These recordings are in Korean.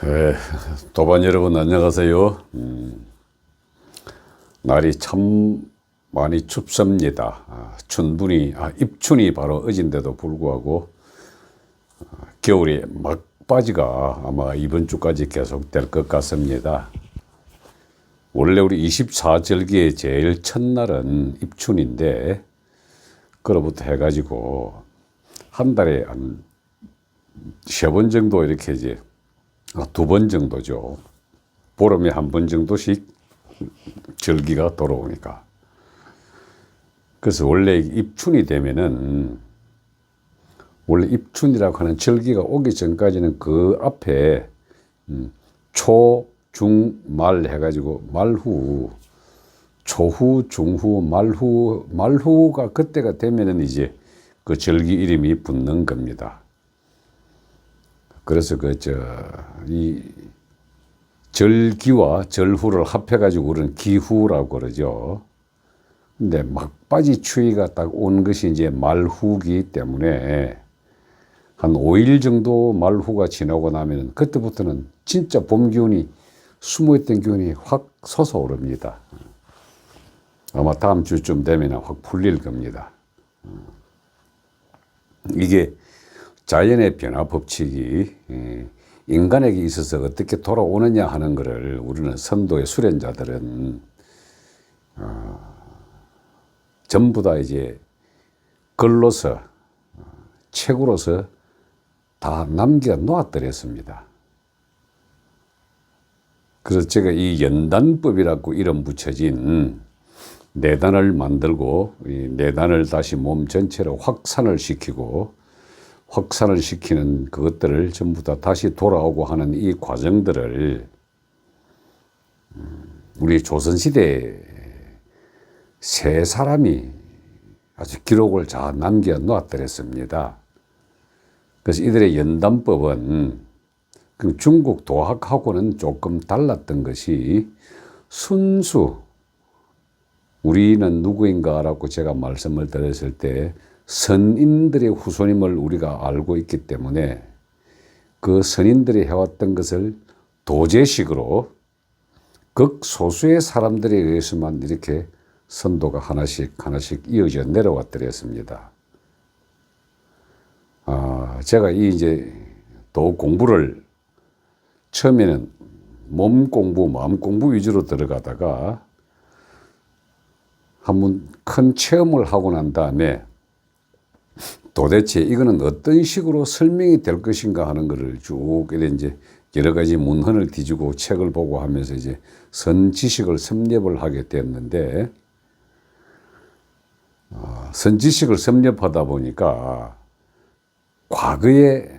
예, 도반 여러분 안녕하세요. 날이 참 많이 춥습니다. 입춘이 바로 어진데도 불구하고 겨울이 막바지가 아마 이번 주까지 계속될 것 같습니다. 원래 우리 24절기의 제일 첫날은 입춘인데 그로부터 해가지고 한 달에 한 3번 정도 이렇게 이제 2번 정도죠. 보름에 한 번 정도씩 절기가 돌아오니까. 그래서 원래 입춘이 되면은, 원래 입춘이라고 하는 절기가 오기 전까지는 그 앞에 초, 중, 말 해가지고 말후, 초후, 중후, 말후가 그때가 되면은 이제 그 절기 이름이 붙는 겁니다. 그래서 이 절기와 절후를 합해가지고 우리는 기후라고 그러죠. 근데 막바지 추위가 딱 온 것이 이제 말후기 때문에 한 5일 정도 말후가 지나고 나면 그때부터는 진짜 봄 기운이 숨어있던 기운이 확 솟아오릅니다. 아마 다음 주쯤 되면 확 풀릴 겁니다. 이게 자연의 변화 법칙이 인간에게 있어서 어떻게 돌아오느냐 하는 것을 우리는 선도의 수련자들은 전부 다 이제 글로서 책으로서 다 남겨 놓았더랬습니다. 그래서 제가 이 연단법이라고 이름 붙여진 내단을 만들고 이 내단을 다시 몸 전체로 확산을 시키는 그것들을 전부 다 다시 돌아오고 하는 이 과정들을 우리 조선시대 세 사람이 아주 기록을 잘 남겨 놓았더랬습니다. 그래서 이들의 연단법은 중국 도학하고는 조금 달랐던 것이 순수 우리는 누구인가라고 제가 말씀을 드렸을 때 선인들의 후손임을 우리가 알고 있기 때문에 그 선인들이 해왔던 것을 도제식으로 극소수의 사람들에 의해서만 이렇게 선도가 하나씩 이어져 내려왔더랬습니다. 제가 이제 더 공부를 처음에는 몸 공부, 마음 공부 위주로 들어가다가 한번 큰 체험을 하고 난 다음에 도대체 이거는 어떤 식으로 설명이 될 것인가 하는 것을 쭉 이제 여러 가지 문헌을 뒤지고 책을 보고 하면서 이제 선지식을 섭렵을 하게 됐는데, 선지식을 섭렵하다 보니까 과거의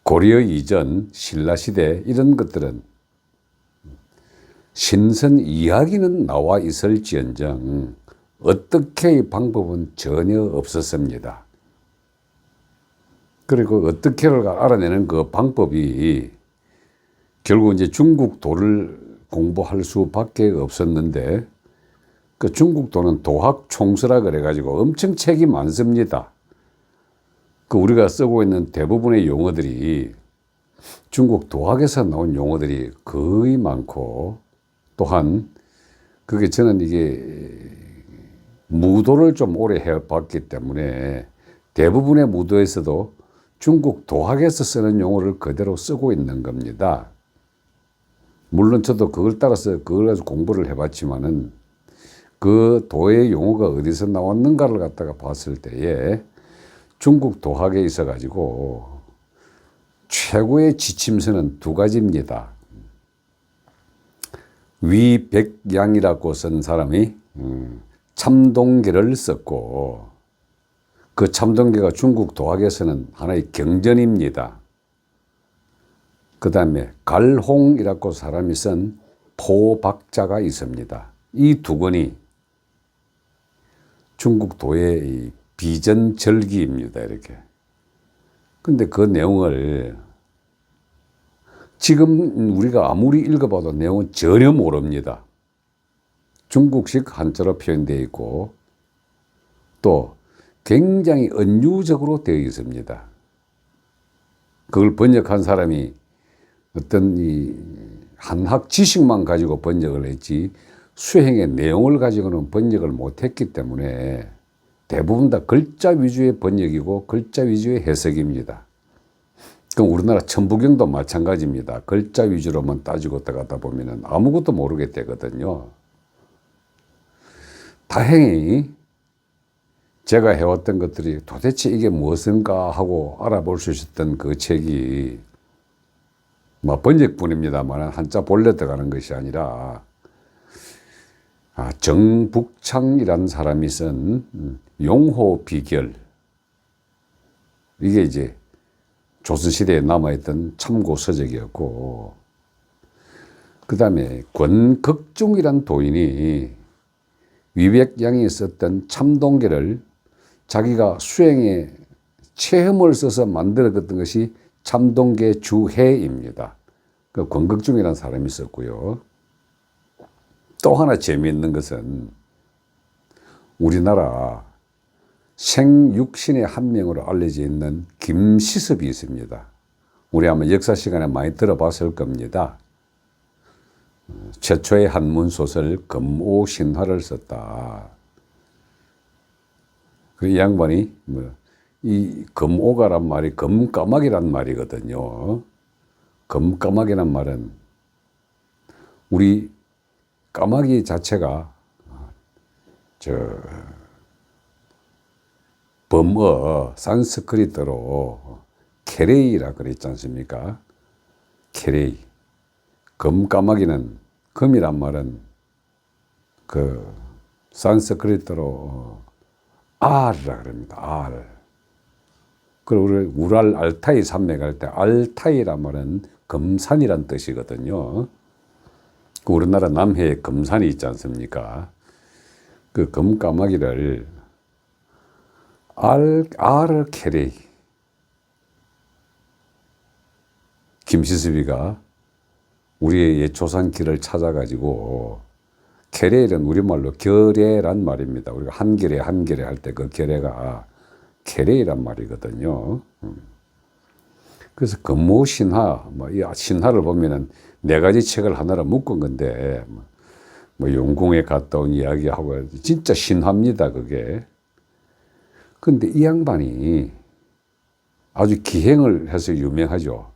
고려 이전, 신라시대 이런 것들은 신선 이야기는 나와 있을지언정 어떻게 이 방법은 전혀 없었습니다. 그리고 어떻게를 알아내는 그 방법이 결국 이제 중국도를 공부할 수밖에 없었는데, 그 중국도는 도학총서라 그래가지고 엄청 책이 많습니다. 그 우리가 쓰고 있는 대부분의 용어들이 중국 도학에서 나온 용어들이 거의 많고, 또한 그게 저는 이게 무도를 좀 오래 해봤기 때문에 대부분의 무도에서도 중국 도학에서 쓰는 용어를 그대로 쓰고 있는 겁니다. 물론 저도 그걸 따라서 그걸 가지고 공부를 해봤지만은 그 도의 용어가 어디서 나왔는가를 갖다가 봤을 때에 중국 도학에 있어 가지고 최고의 지침서는 2가지입니다. 위백양이라고 쓴 사람이 참동계를 썼고, 그 참동계가 중국 도학에서는 하나의 경전입니다. 그 다음에 갈홍이라고 사람이 쓴 포박자가 있습니다. 이 2권이 중국 도의 비전절기입니다. 이렇게. 근데 그 내용을 지금 우리가 아무리 읽어봐도 내용은 전혀 모릅니다. 중국식 한자로 표현되어 있고 또 굉장히 은유적으로 되어 있습니다. 그걸 번역한 사람이 어떤 이 한학 지식만 가지고 번역을 했지 수행의 내용을 가지고는 번역을 못했기 때문에 대부분 다 글자 위주의 번역이고 글자 위주의 해석입니다. 그럼 우리나라 천부경도 마찬가지입니다. 글자 위주로만 따지고 들어가다 보면 아무것도 모르게 되거든요. 다행히 제가 해왔던 것들이 도대체 이게 무엇인가 하고 알아볼 수 있었던 그 책이 뭐 번역뿐입니다만 한자 본래 들어가는 것이 아니라 정북창이라는 사람이 쓴 용호비결, 이게 이제 조선시대에 남아있던 참고서적이었고, 그 다음에 권극중이란 도인이 위백양이 썼던 참동계를 자기가 수행에 체험을 써서 만들었던 것이 참동계 주해입니다. 그 권극중이라는 사람이 있었고요. 또 하나 재미있는 것은 우리나라 생육신의 한 명으로 알려져 있는 김시섭이 있습니다. 우리 아마 역사 시간에 많이 들어봤을 겁니다. 최초의 한문소설 금오신화를 썼다. 그 양반이 이 금오가란 말이 금까마귀란 말이거든요. 금까마귀란 말은 우리 까마귀 자체가 범어 산스크리트로 케레이라 그랬지 않습니까? 케레이. 금까마귀는 금이란 말은 그 산스크리트로 알이라 그럽니다. 알. 그리고 우리 우랄 알타이 산맥 할 때 알타이란 말은 금산이란 뜻이거든요. 그 우리나라 남해에 금산이 있지 않습니까? 그 금까마귀를 알을 캐레이. 김시섭이가 우리의 옛 조상 길을 찾아가지고, 캐레이는 우리말로 결애란 말입니다. 우리가 한결에 할 때 그 결애가 캐레이란 말이거든요. 그래서 금오신화, 이 신화를 보면은 4가지 책을 하나로 묶은 건데, 용궁에 갔다 온 이야기하고, 진짜 신화입니다, 그게. 근데 이 양반이 아주 기행을 해서 유명하죠.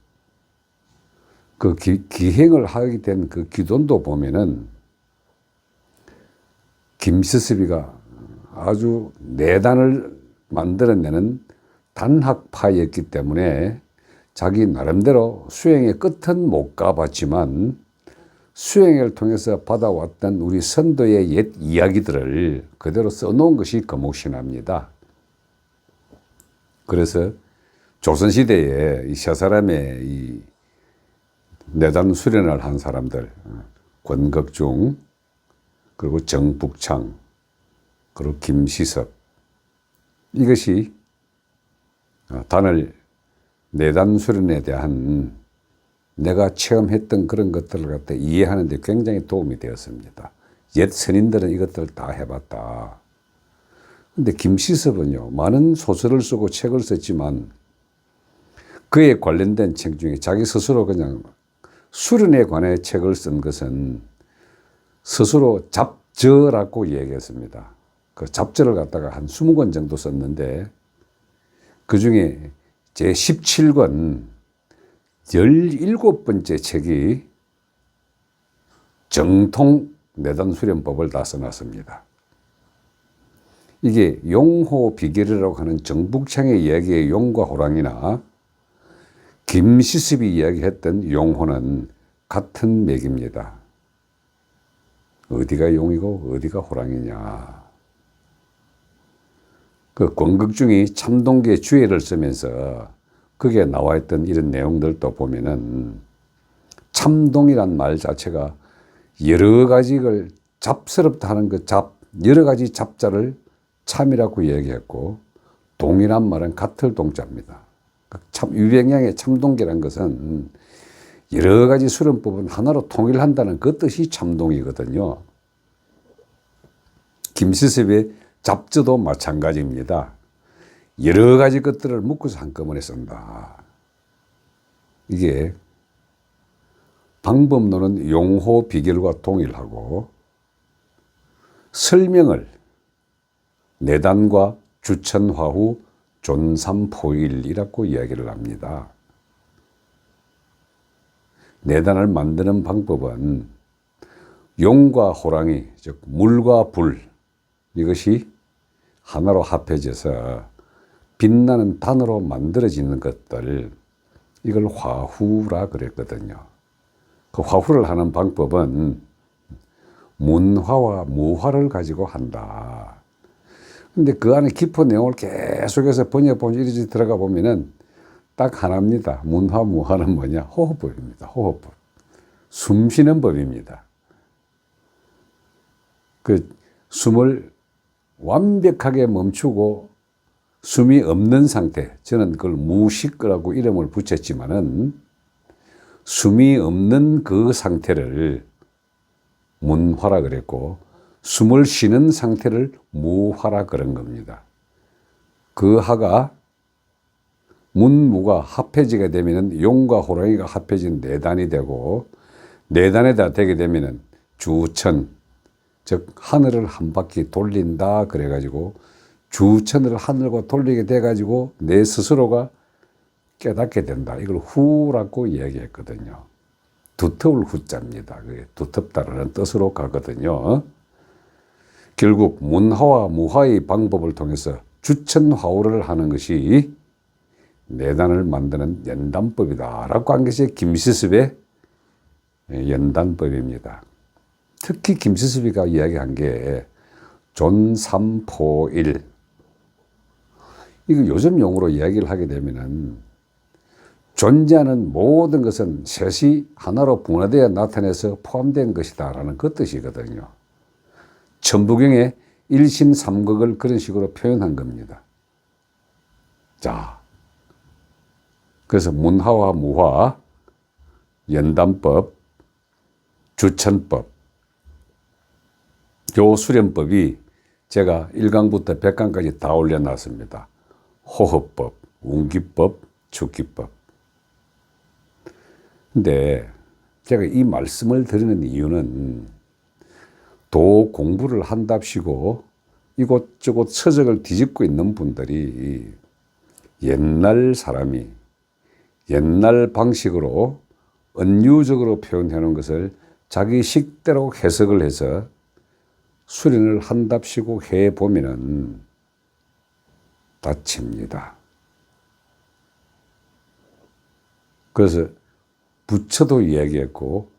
그 기행을 하게 된 그 기돈도 보면은 김시섭이가 아주 내단을 만들어내는 단학파였기 때문에 자기 나름대로 수행의 끝은 못 가봤지만 수행을 통해서 받아왔던 우리 선도의 옛 이야기들을 그대로 써놓은 것이 금옥신화입니다. 그래서 조선시대에 이 세 사람의 이 내단 수련을 한 사람들, 권극중, 그리고 정북창, 그리고 김시섭, 이것이 단을 내단 수련에 대한 내가 체험했던 그런 것들을 갖다 이해하는 데 굉장히 도움이 되었습니다. 옛 선인들은 이것들을 다 해봤다. 근데 김시섭은요, 많은 소설을 쓰고 책을 썼지만 그에 관련된 책 중에 자기 스스로 그냥 수련에 관해 책을 쓴 것은 스스로 잡저라고 얘기했습니다. 그 잡저를 갖다가 한 20권 정도 썼는데 그 중에 제 17권 17번째 책이 정통 내단 수련법을 다 써놨습니다. 이게 용호 비결이라고 하는 정북창의 이야기의 용과 호랑이나 김시섭이 이야기했던 용호는 같은 맥입니다. 어디가 용이고 어디가 호랑이냐. 그 권극중이 참동계 주해를 쓰면서 거기에 나와 있던 이런 내용들도 보면은 참동이란 말 자체가 여러 가지를 잡스럽다 하는 그 여러 가지 잡자를 참이라고 얘기했고, 동이란 말은 같을 동자입니다. 위백양의 참동계란 것은 여러 가지 수련법은 하나로 통일한다는 그 뜻이 참동이거든요. 김시섭의 잡저도 마찬가지입니다. 여러 가지 것들을 묶어서 한꺼번에 쓴다. 이게 방법론은 용호 비결과 동일하고 설명을 내단과 주천화후 존삼포일이라고 이야기를 합니다. 내단을 만드는 방법은 용과 호랑이, 즉 물과 불, 이것이 하나로 합해져서 빛나는 단으로 만들어지는 것들, 이걸 화후라 그랬거든요. 그 화후를 하는 방법은 문화와 무화를 가지고 한다. 근데 그 안에 깊은 내용을 계속해서 번역본에 이리저리 들어가 보면은 딱 하나입니다. 문화, 무화는 뭐냐? 호흡법입니다. 호흡법. 숨 쉬는 법입니다. 그 숨을 완벽하게 멈추고 숨이 없는 상태, 저는 그걸 무식이라고 이름을 붙였지만은 숨이 없는 그 상태를 문화라 그랬고 숨을 쉬는 상태를 무화라 그런 겁니다. 그 하가 문무가 합해지게 되면 용과 호랑이가 합해진 내단이 되고 내단에다 되게 되면 주천, 즉 하늘을 한 바퀴 돌린다 그래가지고 주천을 하늘과 돌리게 돼가지고 내 스스로가 깨닫게 된다. 이걸 후라고 이야기했거든요. 두터울 후자입니다. 그게 두텁다라는 뜻으로 가거든요. 결국 문화와 무화의 방법을 통해서 주천화우를 하는 것이 내단을 만드는 연단법이다라고 한 것이 김시습의 연단법입니다. 특히 김시습이가 이야기한 게 존삼포일, 이거 요즘 용어로 이야기를 하게 되면은 존재하는 모든 것은 셋이 하나로 분화되어 나타내서 포함된 것이다라는 그 뜻이거든요. 천부경의 일심삼극을 그런 식으로 표현한 겁니다. 자, 그래서 문화와 무화, 연단법, 주천법, 요 수련법이 제가 1강부터 100강까지 다 올려놨습니다. 호흡법, 운기법, 축기법. 근데 제가 이 말씀을 드리는 이유는 도 공부를 한답시고 이곳저곳 서적을 뒤집고 있는 분들이 옛날 사람이 옛날 방식으로 은유적으로 표현해 놓은 것을 자기 식대로 해석을 해서 수련을 한답시고 해보면은 다칩니다. 그래서 부처도 이야기했고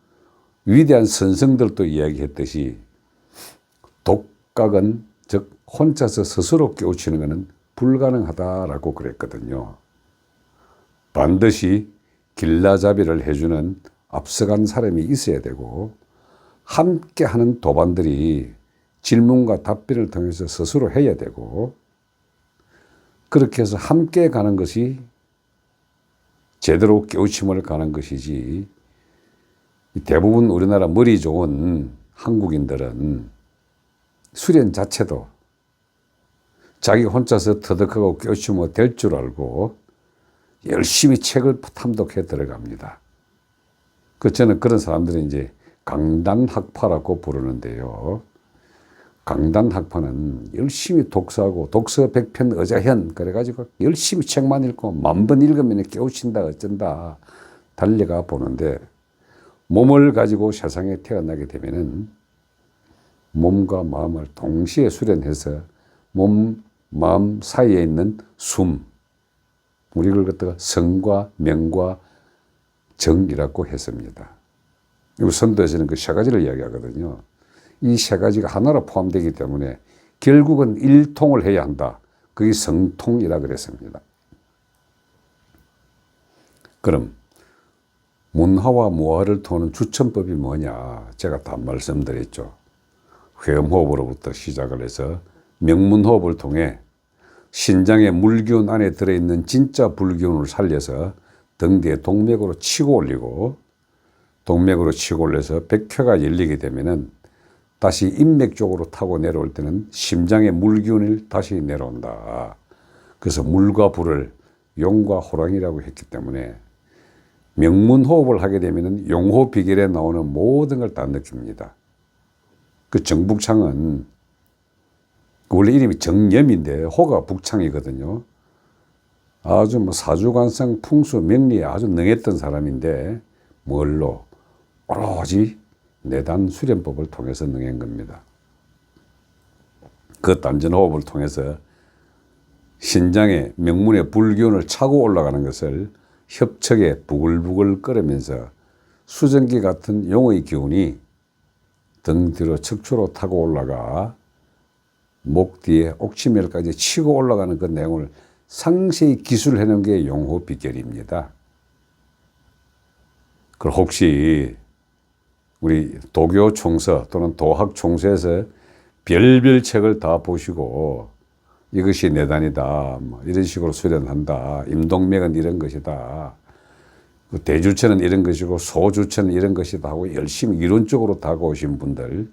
위대한 선생들도 이야기했듯이 독각은, 즉 혼자서 스스로 깨우치는 것은 불가능하다라고 그랬거든요. 반드시 길라잡이를 해주는 앞서간 사람이 있어야 되고 함께 하는 도반들이 질문과 답변을 통해서 스스로 해야 되고 그렇게 해서 함께 가는 것이 제대로 깨우침을 가는 것이지, 대부분 우리나라 머리 좋은 한국인들은 수련 자체도 자기 혼자서 터득하고 깨우치면 될 줄 알고 열심히 책을 탐독해 들어갑니다. 저는 그런 사람들이 이제 강단학파라고 부르는데요. 강단학파는 열심히 독서하고 독서 100편 의자현 그래가지고 열심히 책만 읽고 10,000번 읽으면 깨우친다 어쩐다 달려가 보는데 몸을 가지고 세상에 태어나게 되면은 몸과 마음을 동시에 수련해서 몸, 마음 사이에 있는 숨, 우리 그걸 갖다가 성과 명과 정이라고 했습니다. 이 선도에서는 그 세 가지를 이야기하거든요. 이 세 가지가 하나로 포함되기 때문에 결국은 일통을 해야 한다. 그게 성통이라 그랬습니다. 그럼 문화와 무화를 도는 주천법이 뭐냐? 제가 다 말씀드렸죠. 회음호흡으로부터 시작을 해서 명문호흡을 통해 신장의 물기운 안에 들어있는 진짜 불기운을 살려서 등 뒤에 동맥으로 치고 올리고 동맥으로 치고 올려서 백회가 열리게 되면은 다시 인맥 쪽으로 타고 내려올 때는 심장의 물기운이 다시 내려온다. 그래서 물과 불을 용과 호랑이라고 했기 때문에 명문호흡을 하게 되면 용호 비결에 나오는 모든 걸 다 느낍니다. 그 정북창은 원래 이름이 정염인데 호가 북창이거든요. 아주 뭐 사주관상 풍수 명리에 아주 능했던 사람인데 뭘로? 오로지 내단 수련법을 통해서 능한 겁니다. 그 단전호흡을 통해서 신장에 명문의 불기운을 차고 올라가는 것을 협척에 부글부글 끓으면서 수증기 같은 용의 기운이 등 뒤로 척추로 타고 올라가 목 뒤에 옥치멸까지 치고 올라가는 그 내용을 상세히 기술해 놓은 게 용호 비결입니다. 그럼 혹시 우리 도교 총서 또는 도학 총서에서 별별 책을 다 보시고 이것이 내단이다, 뭐 이런 식으로 수련한다, 임동맥은 이런 것이다, 대주체는 이런 것이고 소주체는 이런 것이다 하고 열심히 이론적으로 다가오신 분들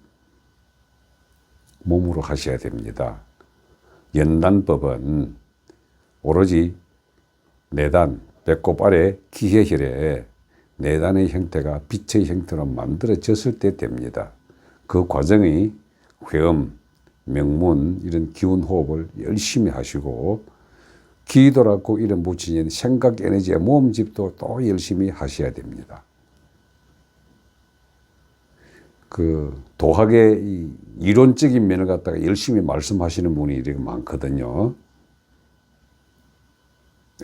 몸으로 하셔야 됩니다. 연단법은 오로지 내단, 배꼽 아래 기해혈에 내단의 형태가 빛의 형태로 만들어졌을 때 됩니다. 그 과정이 회음, 명문 이런 기운 호흡을 열심히 하시고 기도라고 이름 붙이는 생각 에너지의 모음집도 또 열심히 하셔야 됩니다. 그 도학의 이 이론적인 면을 갖다가 열심히 말씀하시는 분이 이렇게 많거든요.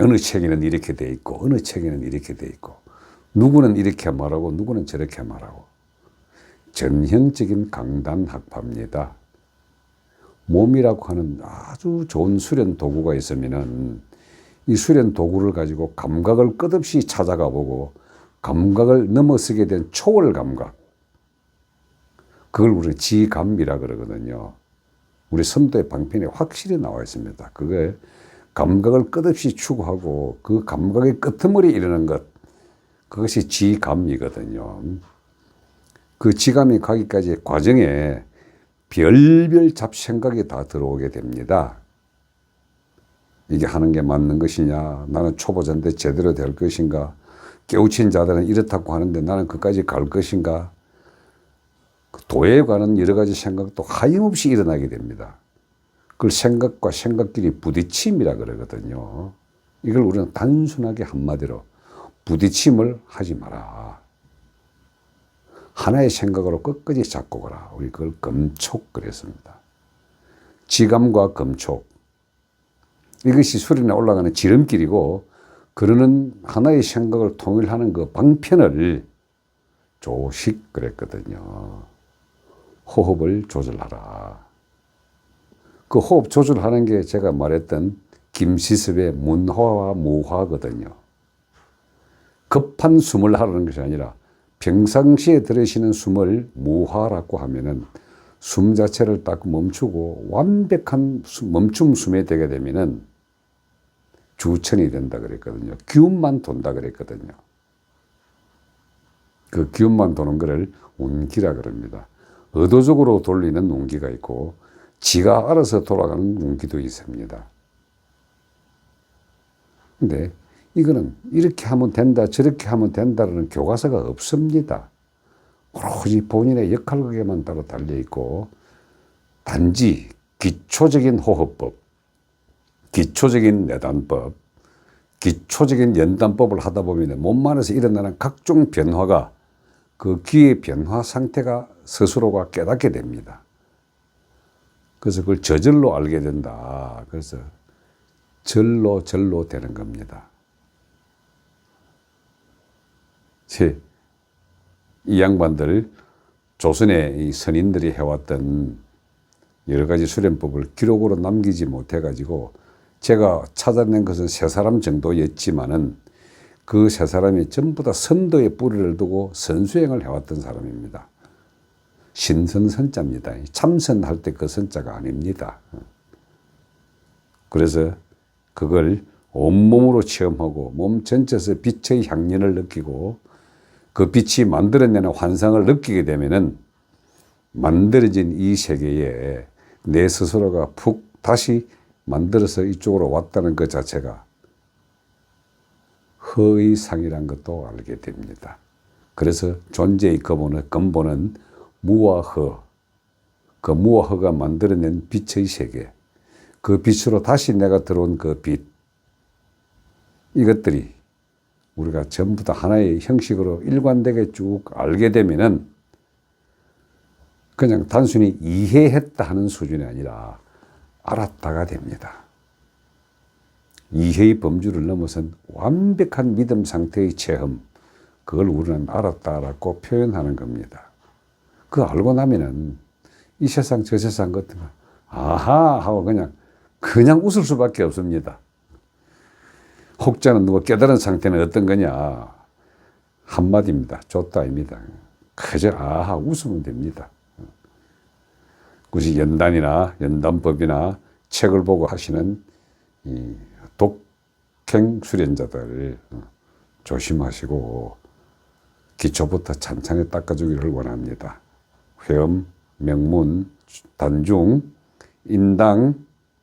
어느 책에는 이렇게 돼 있고 어느 책에는 이렇게 돼 있고 누구는 이렇게 말하고 누구는 저렇게 말하고 전형적인 강단학파입니다. 몸이라고 하는 아주 좋은 수련 도구가 있으면은 이 수련 도구를 가지고 감각을 끝없이 찾아가 보고 감각을 넘어서게 된 초월 감각, 그걸 우리 지감이라 그러거든요. 우리 선도의 방편에 확실히 나와 있습니다. 그게 감각을 끝없이 추구하고 그 감각의 끄트머리에 이르는 것, 그것이 지감이거든요. 그 지감이 가기까지의 과정에 별별 잡생각이 다 들어오게 됩니다. 이게 하는 게 맞는 것이냐, 나는 초보자인데 제대로 될 것인가, 깨우친 자들은 이렇다고 하는데 나는 그까지 갈 것인가, 도에 관한 여러 가지 생각도 하염없이 일어나게 됩니다. 그걸 생각과 생각끼리 부딪힘이라 그러거든요. 이걸 우리는 단순하게 한마디로 부딪힘을 하지 마라. 하나의 생각으로 끝까지 잡고 가라. 우리 그걸 검촉 그랬습니다. 지감과 검촉. 이것이 수련에 올라가는 지름길이고, 그러는 하나의 생각을 통일하는 그 방편을 조식 그랬거든요. 호흡을 조절하라. 그 호흡 조절하는 게 제가 말했던 김시섭의 문화와 무화거든요. 급한 숨을 하라는 것이 아니라 평상시에 들으시는 숨을 무화라고 하면은 숨 자체를 딱 멈추고 완벽한 멈춤 숨에 되게 되면은 주천이 된다 그랬거든요. 기운만 돈다 그랬거든요. 그 기운만 도는 것을 운기라 그럽니다. 의도적으로 돌리는 운기가 있고 지가 알아서 돌아가는 운기도 있습니다. 근데 이거는 이렇게 하면 된다, 저렇게 하면 된다라는 교과서가 없습니다. 오로지 본인의 역할극에만 따로 달려있고, 단지 기초적인 호흡법, 기초적인 내단법, 기초적인 연단법을 하다 보면 몸 안에서 일어나는 각종 변화가 그 기의 변화 상태가 스스로가 깨닫게 됩니다. 그래서 그걸 저절로 알게 된다. 그래서 절로 되는 겁니다. 이 양반들, 조선의 이 선인들이 해왔던 여러 가지 수련법을 기록으로 남기지 못해가지고 제가 찾아낸 것은 3사람 정도였지만은 그 3사람이 전부 다 선도의 뿌리를 두고 선수행을 해왔던 사람입니다. 신선선자입니다. 참선할 때 그 선자가 아닙니다. 그래서 그걸 온몸으로 체험하고 몸 전체에서 빛의 향연을 느끼고 그 빛이 만들어내는 환상을 느끼게 되면은 만들어진 이 세계에 내 스스로가 푹 다시 만들어서 이쪽으로 왔다는 것 자체가 허의 상이란 것도 알게 됩니다. 그래서 존재의 근본은 무와 허, 그 무와 허가 만들어낸 빛의 세계, 그 빛으로 다시 내가 들어온 그 빛, 이것들이 우리가 전부 다 하나의 형식으로 일관되게 쭉 알게 되면은 그냥 단순히 이해했다 하는 수준이 아니라 알았다가 됩니다. 이해의 범주를 넘어선 완벽한 믿음 상태의 체험, 그걸 우리는 알았다라고 표현하는 겁니다. 그거 알고 나면은 이 세상 저 세상 같은 거 아하 하고 그냥 웃을 수밖에 없습니다. 혹자는 누가 깨달은 상태는 어떤 거냐? 한마디입니다. 좋다입니다. 그저 아하 웃으면 됩니다. 굳이 연단이나 연단법이나 책을 보고 하시는 이 독행 수련자들 조심하시고 기초부터 찬찬히 닦아주기를 원합니다. 회음, 명문, 단중, 인당,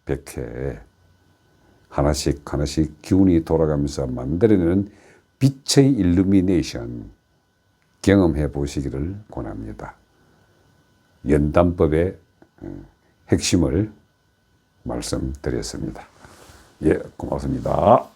백회 하나씩 기운이 돌아가면서 만들어내는 빛의 일루미네이션 경험해 보시기를 권합니다. 연단법의 핵심을 말씀드렸습니다. 예, 고맙습니다.